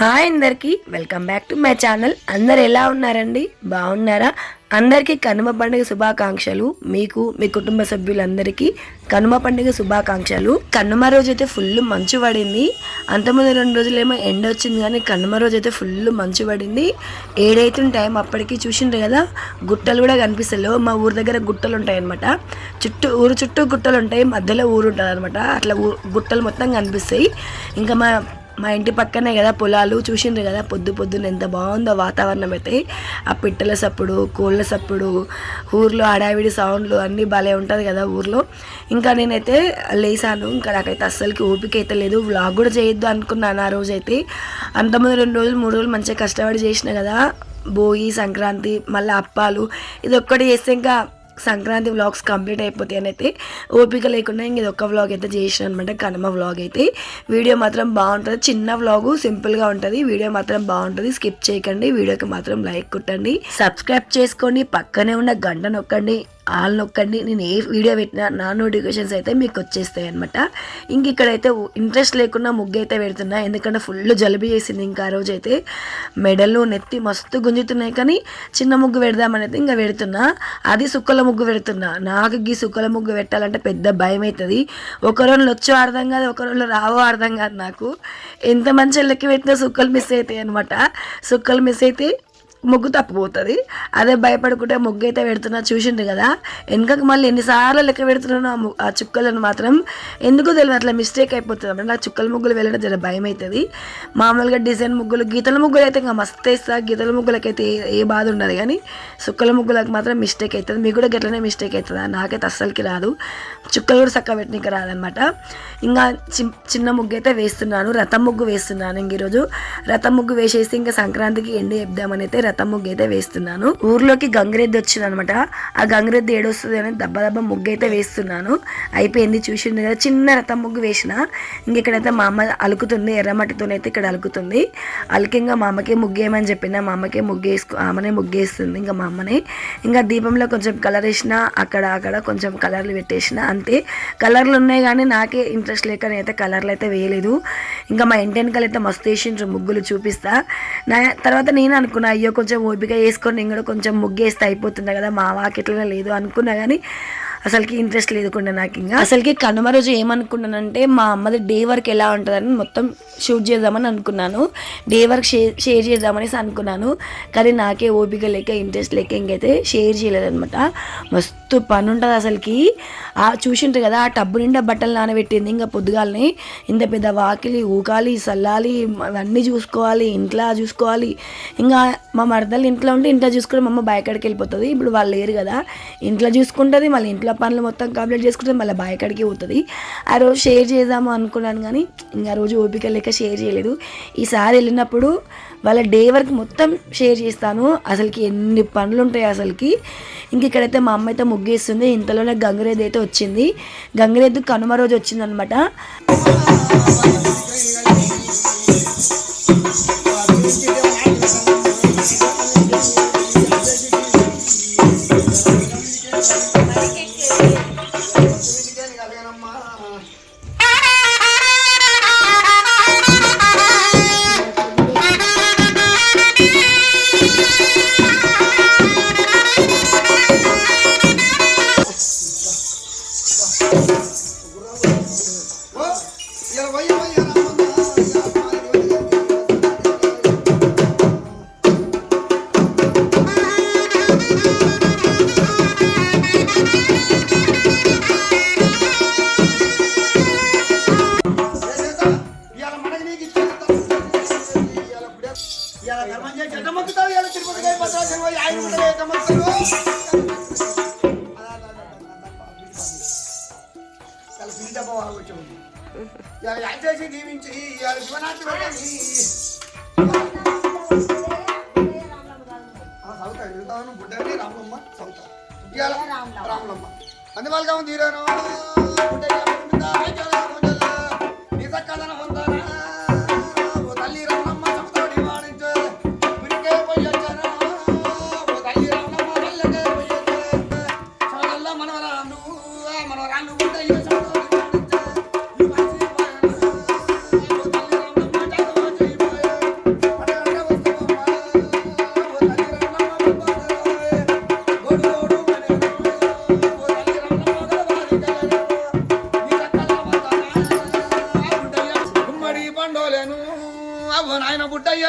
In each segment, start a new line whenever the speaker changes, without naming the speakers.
Hi అందరికీ welcome back to my channel. అందరు ఎలా ఉన్నారండి? బాగున్నారా? అందరికీ కనుమ పండుగ శుభాకాంక్షలు. మీకు మీ కుటుంబ సభ్యులందరికీ కనుమ పండుగ శుభాకాంక్షలు. కనుమ రోజు అయితే ఫుల్ మంచు పడింది. అంతకుముందు 2 రోజులేమో ఎండ వచ్చింది, కానీ కనుమ రోజు అయితే ఫుల్ మంచు పడింది. 7 అవుతున్న టైం అప్పటికి చూసిండ్రు కదా, గుట్టలు కూడా కనిపిస్తలేవు. మా ఊరి దగ్గర గుట్టలు ఉంటాయి అనమాట. ఊరు చుట్టూ గుట్టలు ఉంటాయి, మధ్యలో ఊరు ఉంటుంది అనమాట. అట్లా గుట్టలు మొత్తం కనిపిస్తాయి. ఇంకా మా ఇంటి పక్కనే కదా పొలాలు, చూసిండ్రు కదా పొద్దున్న ఎంత బాగుందో వాతావరణం అయితే. ఆ పిట్టల సప్పుడు, కోళ్ళ సప్పుడు, ఊర్లో హడావిడి సౌండ్లు అన్నీ భలే ఉంటుంది కదా ఊర్లో. ఇంకా నేనైతే లేసాను. ఇంకా నాకైతే అస్సలకి ఓపిక అయితే లేదు. వ్లాగ్ కూడా చేయొద్దు అనుకున్నాను ఆ రోజైతే. అంతకుముందు 2 రోజులు 3 రోజులు మంచిగా కష్టపడి చేసిన కదా, భోగి, సంక్రాంతి, మళ్ళీ అప్పాలు, ఇది ఒక్కటి చేస్తే ఇంకా సంక్రాంతి వ్లాగ్స్ కంప్లీట్ అయిపోతాయి అని అయితే ఓపిక లేకుండా ఇంక ఇది ఒక్క వ్లాగ్ అయితే చేసిన అనమాట, కనుమ వ్లాగ్ అయితే. వీడియో మాత్రం బాగుంటుంది, చిన్న వ్లాగు, సింపుల్గా ఉంటుంది. వీడియో మాత్రం బాగుంటుంది, స్కిప్ చేయకండి. వీడియోకి మాత్రం లైక్ కొట్టండి, సబ్స్క్రైబ్ చేసుకోండి, పక్కనే ఉన్న గంట నొక్కండి, ఆల్ నొక్కండి. నేను ఏ వీడియో పెట్టినా నా నోటిఫికేషన్స్ అయితే మీకు వచ్చేస్తాయి అనమాట. ఇంక ఇక్కడైతే ఇంట్రెస్ట్ లేకుండా ముగ్గు అయితే పెడుతున్నా, ఎందుకంటే ఫుల్ జలుబు చేసింది. ఇంకా ఆ రోజు అయితే మెడలు నెత్తి మస్తు గుంజుతున్నాయి, కానీ చిన్న ముగ్గు పెడదామని అయితే ఇంకా పెడుతున్నా. అది సుక్కల ముగ్గు పెడుతున్నా. నాకు ఈ సుక్కల ముగ్గు పెట్టాలంటే పెద్ద భయం అవుతుంది. ఒక రోజులు వచ్చో అర్థం కాదు, ఒక రోజులు రావో అర్థం కాదు. నాకు ఎంత మంచి లెక్క పెట్టినా సుక్కలు మిస్ అవుతాయి అనమాట. సుక్కలు మిస్ అయితే ముగ్గు తప్పిపోతుంది. అదే భయపడుకుంటే ముగ్గు అయితే పెడుతున్నా. చూసిండ్రు కదా వెనకకు మళ్ళీ ఎన్నిసార్లు లెక్క పెడుతున్నాను ఆ చుక్కలను మాత్రం. ఎందుకో తెలియదు, అట్లా మిస్టేక్ అయిపోతుంది అన్నమాట. నాకు చుక్కల ముగ్గులు వెళ్ళడం జర భయం అవుతుంది. మామూలుగా డిజైన్ ముగ్గులు, గీతల ముగ్గులు అయితే ఇంకా మస్తు వేస్తా. గీతల ముగ్గులకైతే ఏ బాధ ఉండదు, కానీ చుక్కల ముగ్గులకు మాత్రం మిస్టేక్ అవుతుంది. మీకు కూడా గట్లనే మిస్టేక్ అవుతుందా? నాకైతే అస్సలకి రాదు. చుక్కలు కూడా చక్కగా పెట్టినకి రాదనమాట. ఇంకా చిన్న ముగ్గు అయితే వేస్తున్నాను, రథం ముగ్గు వేస్తున్నాను. ఇంక ఈరోజు రథం ముగ్గు వేసేసి ఇంకా సంక్రాంతికి ఎండు చెప్దామని అయితే రథం ముగ్గు అయితే వేస్తున్నాను. ఊర్లోకి గంగిరెద్ది వచ్చింది అనమాట. ఆ గంగిరెద్ది ఏడొస్తుంది అని దబ్బ ముగ్గు అయితే వేస్తున్నాను. అయిపోయింది, చూసింది కదా, చిన్న రథం ముగ్గు వేసిన. ఇంక ఇక్కడైతే మా అమ్మ అలుకుతుంది, ఎర్రమట్టితోనైతే ఇక్కడ అలుకుతుంది. అలికింగా మా అమ్మకే ముగ్గేయమని చెప్పిన, మా అమ్మకే ఆమెనే ముగ్గేస్తుంది. ఇంకా మా అమ్మనే ఇంకా దీపంలో కొంచెం కలర్ వేసిన, అక్కడ కొంచెం కలర్లు పెట్టేసిన, అంతే. కలర్లు ఉన్నాయి కానీ నాకే ఇంట్రెస్ట్ లేక నేనైతే కలర్లు అయితే వేయలేదు. ఇంకా మా ఇంటి వెనకాల అయితే మస్తు వేసిండ్రు ముగ్గులు, చూపిస్తా. తర్వాత నేను అనుకున్నా, అయ్యో కొంచెం ఓపిక వేసుకొని నేను కూడా కొంచెం ముగ్గేస్తే అయిపోతుంది కదా, మా వాకిట్లనే లేదు అనుకున్నా, కానీ అసలుకి ఇంట్రెస్ట్ లేదుకుండా నాకు. ఇంకా అసలుకి కనుమ రోజు ఏమనుకున్నానంటే, మా అమ్మది డే వర్క్ ఎలా ఉంటుందని మొత్తం షూట్ చేద్దామని అనుకున్నాను, డే వర్క్ షేర్ చేద్దామనేసి అనుకున్నాను. కానీ నాకే ఓపిక లేక ఇంట్రెస్ట్ లేక ఇంకైతే షేర్ చేయలేదనమాట. మస్తు పని ఉంటుంది అసలుకి. చూసింటారు కదా, ఆ టబ్బు నిండా బట్టలు నానబెట్టింది. ఇంకా పొద్దుగాలని ఇంత పెద్ద వాకిలి ఊకాలి, సల్లాలి, అవన్నీ చూసుకోవాలి, ఇంట్లో చూసుకోవాలి. ఇంకా మా మరదలు ఇంట్లో ఉంటే ఇంట్లో చూసుకుంటే మా అమ్మ బయకాడికి వెళ్ళిపోతుంది. ఇప్పుడు వాళ్ళు లేరు కదా, ఇంట్లో చూసుకుంటుంది, మళ్ళీ ఇంట్లో పనులు మొత్తం కంప్లీట్ చేసుకుంటుంది, మళ్ళీ బయకాడికి పోతుంది. ఆ రోజు షేర్ చేద్దాము అనుకున్నాను, కానీ ఇంకా రోజు ఓపిక లేక షేర్ చేయలేదు. ఈసారి వెళ్ళినప్పుడు వాళ్ళ డే వర్క్ మొత్తం షేర్ చేస్తాను. అసలుకి ఎన్ని పనులు ఉంటాయి అసలుకి. ఇంక ఇక్కడైతే మా అమ్మ అయితే ముగ్గేస్తుంది. ఇంతలోనే గంగిరెద్దు అయితే వచ్చింది. గంగిరెద్దు కనుమ రోజు వచ్చిందనమాట.
రాములమ్మ అందువల్ల తీరాను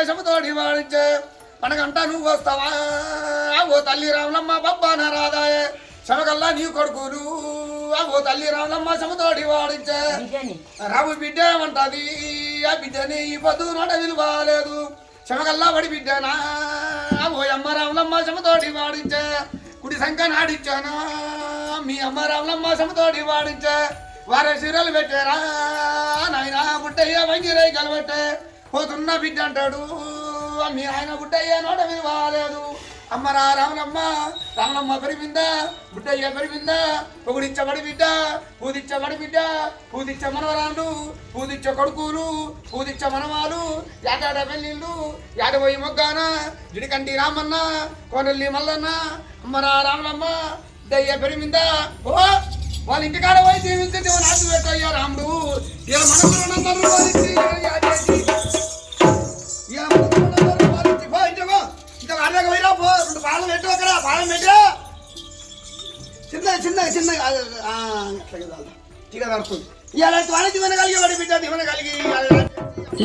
శమతోటి వాడించే మనకంట నువ్వు వస్తావా ఓ తల్లి రాములమ్మ బొబ్బన రాదాయే శమకల్లా నీ కొడుకులు ఓ తల్లి రాములమ్మ శమతోటి వాడించే రావు బిడ్డ ఏమంటది ఆ బిడ్డని ఈ పొద్దు నోట విలువలేదు శమకల్లా పడి బిడ్డనా ఓ అమ్మ రాములమ్మ శమతోటి వాడించే కుడి సంఖ్య నాడిచ్చానా మీ అమ్మ రాములమ్మ శమతోటి వాడించే వారే సీరలు పెట్టారా నాయన గుడ్డయ్య వంగిరై కలబెట్టే పోతున్న బిడ్డ అంటాడు మీ ఆయన గుడ్డయ్య నోట విలువలేదు అమ్మరా రాములమ్మ రాములమ్మ పెరిగిందా గుడ్డయ్య పెరిగిందా పొగుడిచ్చబడి బిడ్డ పూదిచ్చబడి బిడ్డ పూదిచ్చ మనవరాళ్ళు పూదిచ్చ కొడుకులు పూదిచ్చ మనవాళ్ళు యాటాడ పెళ్ళిళ్ళు యాడబోయి మొగ్గాన ఇడికంటి రామన్న కోనల్లి మల్లన్న అమ్మరా రాములమ్మ దయ్య పెరిగిందా ఓ వాళ్ళ ఇంటికాడ పోయి జీవించి నాటు పెట్టయ్యా రాముడు ఇలా మనవరందరూ పాలు పెట్టు అక్కడ పాలు పెట్టు చిన్న చిన్న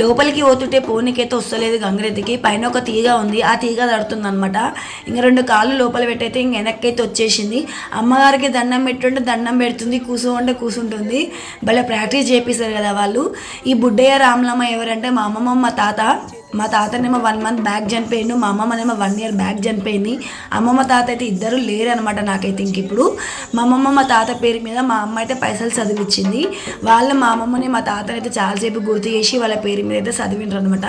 లోపలికి పోతుంటే పోనీకైతే వస్తలేదు గంగిరెద్దుకి పైన ఒక తీగ ఉంది ఆ తీగ తడుతుంది అనమాట ఇంకా 2 కాళ్ళు లోపల పెట్టయితే ఇంక వెనక్కైతే వచ్చేసింది అమ్మగారికి దండం పెట్టుంటే దండం పెడుతుంది కూర్చోంటే కూర్చుంటుంది భలే ప్రాక్టీస్ చేపిస్తారు కదా వాళ్ళు ఈ బుడ్డయ్య రాములమ్మ ఎవరంటే మా అమ్మమ్మ మా తాతనేమో 1 మంత్ బ్యాక్ చనిపోయిండు మా అమ్మమ్మనేమో 1 ఇయర్ బ్యాక్ చనిపోయింది అమ్మమ్మ తాత అయితే ఇద్దరు లేరు అనమాట నాకైతే ఇంక ఇప్పుడు మా అమ్మమ్మ మా తాత పేరు మీద మా అమ్మ అయితే పైసలు చదివించింది వాళ్ళు మా అమ్మమ్మని మా తాతని అయితే చాలాసేపు గుర్తు చేసి వాళ్ళ పేరు మీద అయితే చదివింటారు అనమాట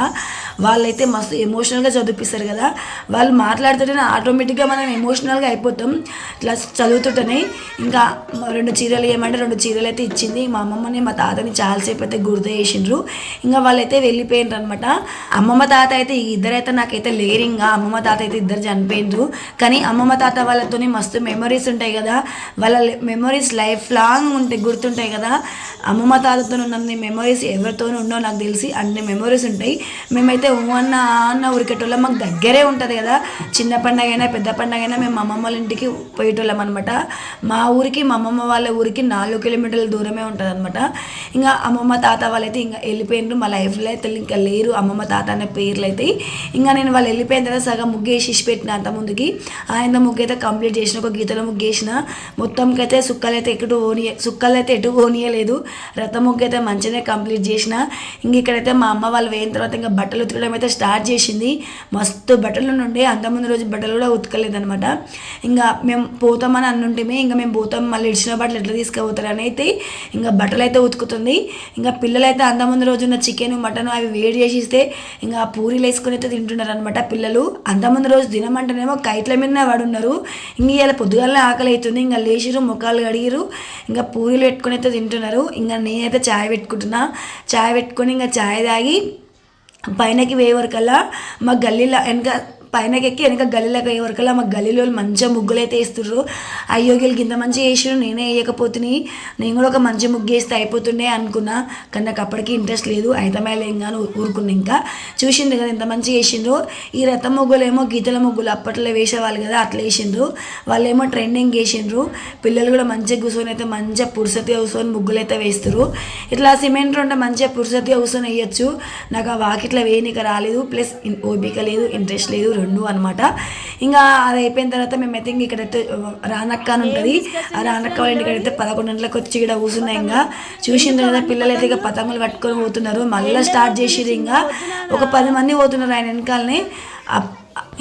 వాళ్ళైతే మస్తు ఎమోషనల్గా చదివిపిస్తారు కదా వాళ్ళు మాట్లాడుతుంటేనే ఆటోమేటిక్గా మనం ఎమోషనల్గా అయిపోతాం ఇట్లా చదువుతుంటేనే ఇంకా 2 చీరలు ఏమంటే 2 చీరలు అయితే ఇచ్చింది మా అమ్మమ్మని మా తాతని చాలాసేపు అయితే గుర్తు చేసిండ్రు ఇంకా వాళ్ళైతే వెళ్ళిపోయిండ్రు అనమాట అమ్మమ్మ తాత అయితే ఇద్దరైతే నాకైతే లేరింగా అమ్మమ్మ తాత అయితే ఇద్దరు చనిపోయిండ్రు కానీ అమ్మమ్మ తాత వాళ్ళతోని మస్తు మెమరీస్ ఉంటాయి కదా వాళ్ళ మెమరీస్ లైఫ్ లాంగ్ ఉంటాయి గుర్తుంటాయి కదా అమ్మమ్మ తాతతో ఉన్న మెమరీస్ ఎవరితోనూ ఉండవు నాకు తెలిసి అన్ని మెమరీస్ ఉంటాయి మేమైతే అన్న ఉరికేటోళ్ళం మాకు దగ్గరే ఉంటుంది కదా చిన్న పండగ అయినా పెద్ద పండగ అయినా మేము అమ్మమ్మ వాళ్ళ ఇంటికి పోయేటోళ్ళం అనమాట మా ఊరికి మా అమ్మమ్మ వాళ్ళ ఊరికి 4 కిలోమీటర్ల దూరమే ఉంటుంది అనమాట ఇంకా అమ్మమ్మ తాత వాళ్ళైతే ఇంకా వెళ్ళిపోయిండ్రు మా లైఫ్లో అయితే ఇంకా లేరు అమ్మమ్మ తాత అనే పేర్లు అయితే ఇంకా నేను వాళ్ళు వెళ్ళిపోయిన తర్వాత సగం ముగ్గు వేసి పెట్టిన అంత ముందుకి ఆయన ముగ్గు అయితే కంప్లీట్ చేసిన ఒక గీతలో ముగ్గు వేసిన మొత్తంకైతే సుక్కలు అయితే ఎటు పోనీయలేదు రథ ముగ్గు అయితే మంచిగానే కంప్లీట్ చేసిన ఇంక ఇక్కడైతే మా అమ్మ వాళ్ళు వేయిన తర్వాత ఇంకా బట్టలు ఉతకడం అయితే స్టార్ట్ చేసింది మస్తు బట్టలు నుండి అంతకుముందు రోజు బట్టలు కూడా ఉతకలేదు అనమాట ఇంకా మేము పోతామని అనుంటేమే ఇంకా మేము పోతాం మళ్ళీ ఇడిచిన బట్టలు ఎట్లా తీసుకుపోతారని అయితే ఇంకా బట్టలు అయితే ఉతుకుతుంది ఇంకా పిల్లలైతే అంతకుముందు రోజు ఉన్న చికెన్ మటన్ అవి వేడి చేసి ఇస్తే ఇంకా పూరీలు వేసుకుని అయితే తింటున్నారు అనమాట పిల్లలు అంతకుముందు రోజు తినమంటేనేమో కైట్ల మీదనే వాడున్నారు ఇంక ఇలా పొద్దుగాలనే ఆకలి అవుతుంది ఇంకా లేచిరు ముఖాలు కడిగిరు ఇంకా పూరీలు పెట్టుకుని అయితే తింటున్నారు ఇంకా నేనైతే చాయ్ పెట్టుకుంటున్నా చాయ్ పెట్టుకొని ఇంకా చాయ్ తాగి పైనకి వేయ వరకల్లా మా గల్లీలో పైనకి ఎక్కి వెనక గల్లీలోకి అయ్యే వరకల్లా మా గల్లీలో మంచిగా ముగ్గులు అయితే వేస్తుర్రు అయ్యో వీళ్ళకి ఇంత మంచిగా వేసారు నేనే వేయకపోతుని నేను కూడా ఒక మంచి ముగ్గు వేస్తే అయిపోతుండే అనుకున్నా కానీ నాకు అప్పటికి ఇంట్రెస్ట్ లేదు అయితమేలేం కానీ ఊరుకున్నా ఇంకా చూసిండ్రు కదా ఎంత మంచిగా వేసిండ్రు ఈ రథ ముగ్గులు ఏమో గీతల ముగ్గులు అప్పట్లో వేసేవాళ్ళు కదా అట్లా వేసిండ్రు వాళ్ళేమో ట్రెండింగ్ వేసిండ్రు పిల్లలు కూడా మంచిగా కూర్చొని అయితే మంచిగా పురుసతిగా కూర్చొని ముగ్గులు అయితే వేస్తారు ఇట్లా సిమెంట్ ఉంటే మంచిగా పురుసతిగా కూర్చొని వేయచ్చు నాకు ఆ వాకిట్లా వేయనిక రాలేదు ప్లస్ ఓపిక లేదు ఇంట్రెస్ట్ లేదు 2 అనమాట ఇంకా అది అయిపోయిన తర్వాత మేమైతే ఇంక ఇక్కడైతే రానక్క అని ఉంటుంది ఆ రానక్క వాళ్ళ ఇంటికైతే 11 గంటలకు వచ్చి ఇక్కడ కూర్చున్నాయి ఇంకా చూసిండ్రు కదా పిల్లలైతే ఇక పతంగులు పట్టుకొని పోతున్నారు మళ్ళీ స్టార్ట్ చేసిరు ఇంకా ఒక 10 మంది పోతున్నారు ఆయన వెనకాలని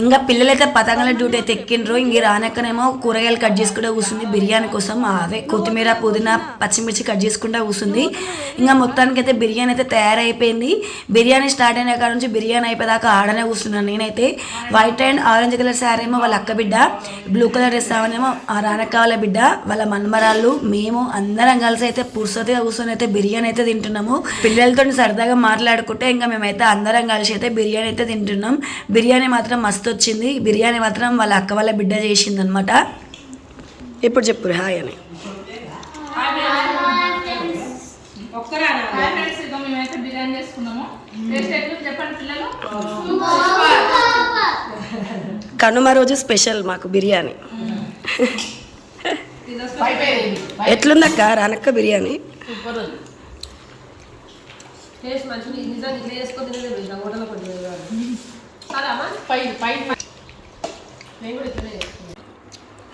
ఇంకా పిల్లలైతే పతంగుల డ్యూటీ అయితే ఎక్కిండ్రు ఇంక రానక్కనేమో కూరగాయలు కట్ చేసుకుంటూ కూర్చుంది బిర్యానీ కోసం అదే కొత్తిమీర పుదీనా పచ్చిమిర్చి కట్ చేసుకుంటూ కూర్చుంది ఇంకా మొత్తానికి అయితే బిర్యానీ అయితే తయారైపోయింది బిర్యానీ స్టార్ట్ అయిన కాడ నుంచి బిర్యానీ అయిపోయాక ఆడనే కూర్చున్నాను నేనైతే white and orange colour sari ఏమో వాళ్ళ అక్క బిడ్డ బ్లూ కలర్ డ్రెస్ ఏమో ఆ రానక్క వాళ్ళ బిడ్డ వాళ్ళ మన్మరాళ్ళు మేము అందరం కలిసి అయితే పురుసతిగా కూర్చొని అయితే బిర్యానీ అయితే తింటున్నాము పిల్లలతో సరదాగా మాట్లాడుకుంటే ఇంకా మేమైతే అందరం కలిసి అయితే బిర్యానీ అయితే తింటున్నాం బిర్యానీ మాత్రం మస్తు వచ్చింది బిర్యానీ మాత్రం వాళ్ళ అక్క వాళ్ళ బిడ్డ చేసింది అనమాట ఇప్పుడు చెప్పు హాయ్ అని కనుమ రోజు స్పెషల్ మాకు బిర్యానీ ఎట్లుందక్క రానక్క బిర్యానీ
టేస్ట్ మంచిగా నిజంగా ఇట్లా చేసుకొని తినేది హోటల్లో కొద్దిగా సరే అమ్మా పై నేను కూడా ఇట్లనే చేసుకున్నాను.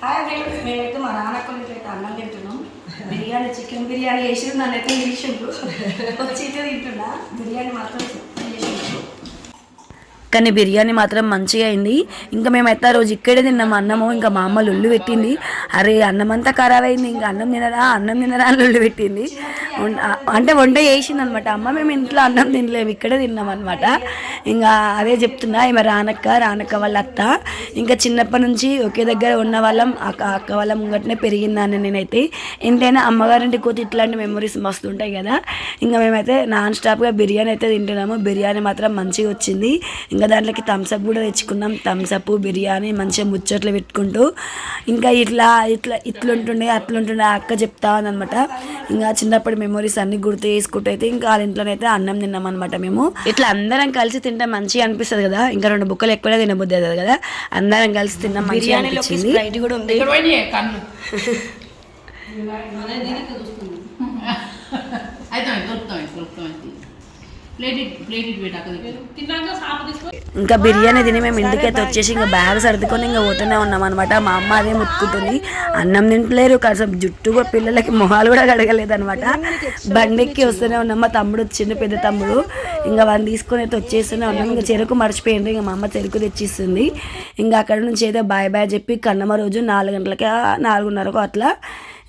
హాయ్ ఫ్రెండ్స్, మేమైతే మా నాన్నక్కలకి అయితే అన్నం తింటున్నాం. బిర్యానీ, చికెన్ బిర్యానీ వేసి నన్నైతే నిలిచిండ్రు వచ్చి అయితే తింటున్నా. బిర్యానీ మాత్రం చేసిండ్రు, కానీ బిర్యానీ మాత్రం మంచిగా అయింది. ఇంకా మేమైతే ఆ రోజు ఇక్కడే తిన్నాము అన్నము. ఇంకా మా అమ్మ లొల్లు పెట్టింది, అరే అన్నం అంతా ఖరాబ్ అయింది, ఇంకా అన్నం తినరా అని లొల్లు పెట్టింది. అంటే వంట చేసింది అనమాట అమ్మ. మేము ఇంట్లో అన్నం తినలేము, ఇక్కడే తిన్నాం అనమాట. ఇంకా అదే చెప్తున్నా, ఈమె రానక్క వాళ్ళ అత్త. ఇంకా చిన్నప్పటి నుంచి ఒకే దగ్గర ఉన్న వాళ్ళం, అక్క వాళ్ళ ముంగటనే పెరిగిందాన్ని నేనైతే. ఎంతైనా అమ్మగారింటికి పోతే ఇట్లాంటి మెమరీస్ మస్తు ఉంటాయి కదా. ఇంకా మేమైతే నాన్ స్టాప్గా బిర్యానీ అయితే తింటున్నాము. బిర్యానీ మాత్రం మంచిగా వచ్చింది. ఇంకా దాంట్లోకి థమ్స్అప్ కూడా తెచ్చుకున్నాం. థమ్స్అప్, బిర్యానీ మంచిగా ముచ్చట్లు పెట్టుకుంటూ ఇంకా ఇట్లుంటుండే అట్లుంటుండే అక్క చెప్తా అనమాట. ఇంకా చిన్నప్పటి మెమరీస్ అన్ని గుర్తు చేసుకుంటూ అయితే ఇంకా వాళ్ళ ఇంట్లోనైతే అన్నం తిన్నాం అనమాట. మేము ఇట్లా అందరం కలిసి తింటే మంచిగా అనిపిస్తుంది కదా. ఇంకా 2 బుక్కలు ఎక్కువగా తినబుద్ది అవుతుంది కదా. అందరం కలిసి తిన్నాం, మంచిగా అనిపించింది. స్ప్రైట్ కూడా ఉంది. ఇంకా బిర్యానీ తిని మేము ఇంటికైతే వచ్చేసి ఇంకా బ్యాగ్ సర్దుకొని ఇంకా పోతూనే ఉన్నాం అనమాట. మా అమ్మ అదే ముట్టుకుంటుంది, అన్నం తింటలేరు, కాసేపు జుట్టు కూడా పిల్లలకి మొహాలు కూడా కడగలేదు అనమాట. బండికి వస్తూనే ఉన్నాం. మా తమ్ముడు వచ్చిండు, పెద్ద తమ్ముడు. ఇంకా వాళ్ళని తీసుకొని అయితే వచ్చేస్తూనే ఉన్నాం. ఇంకా చెరుకు మర్చిపోయింది, ఇంకా మా అమ్మ చెరుకు తెచ్చిస్తుంది. ఇంకా అక్కడ నుంచి అయితే బాయ్ చెప్పి కన్నమ్మ రోజు 4 గంటలకి 4:30 అట్లా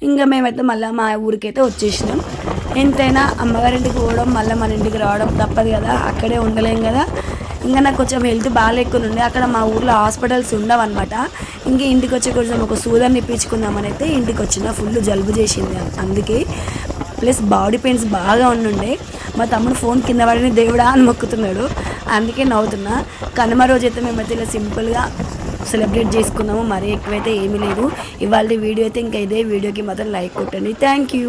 ఇంకా మేమైతే మళ్ళీ మా ఊరికైతే వచ్చేసినాం. ఎంతైనా అమ్మగారింటికి పోవడం మళ్ళీ మన ఇంటికి రావడం తప్పదు కదా, అక్కడే ఉండలేం కదా. ఇంకా నాకు కొంచెం హెల్త్ బాగాలేకుండా అక్కడ మా ఊర్లో హాస్పిటల్స్ ఉండవు అనమాట. ఇంకా ఇంటికి వచ్చి కొంచెం ఒక సూదర్ని ఇప్పించుకుందామని అయితే ఇంటికి వచ్చిన. ఫుల్ జలుబు చేసింది అందుకే, ప్లస్ బాడీ పెయిన్స్ బాగా ఉండుండే. మా తమ్ముడు ఫోన్ కింద పడిన దేవుడా అని మొక్కుతున్నాడు, అందుకే నవ్వుతున్నా. కనుమ రోజు అయితే మేమైతే ఇలా సింపుల్గా సెలబ్రేట్ చేసుకున్నాము. మరీ ఎక్కువైతే ఏమీ లేదు. ఇవాళ వీడియో అయితే ఇంకా ఇదే వీడియోకి మాత్రం లైక్ కొట్టండి. Thank you.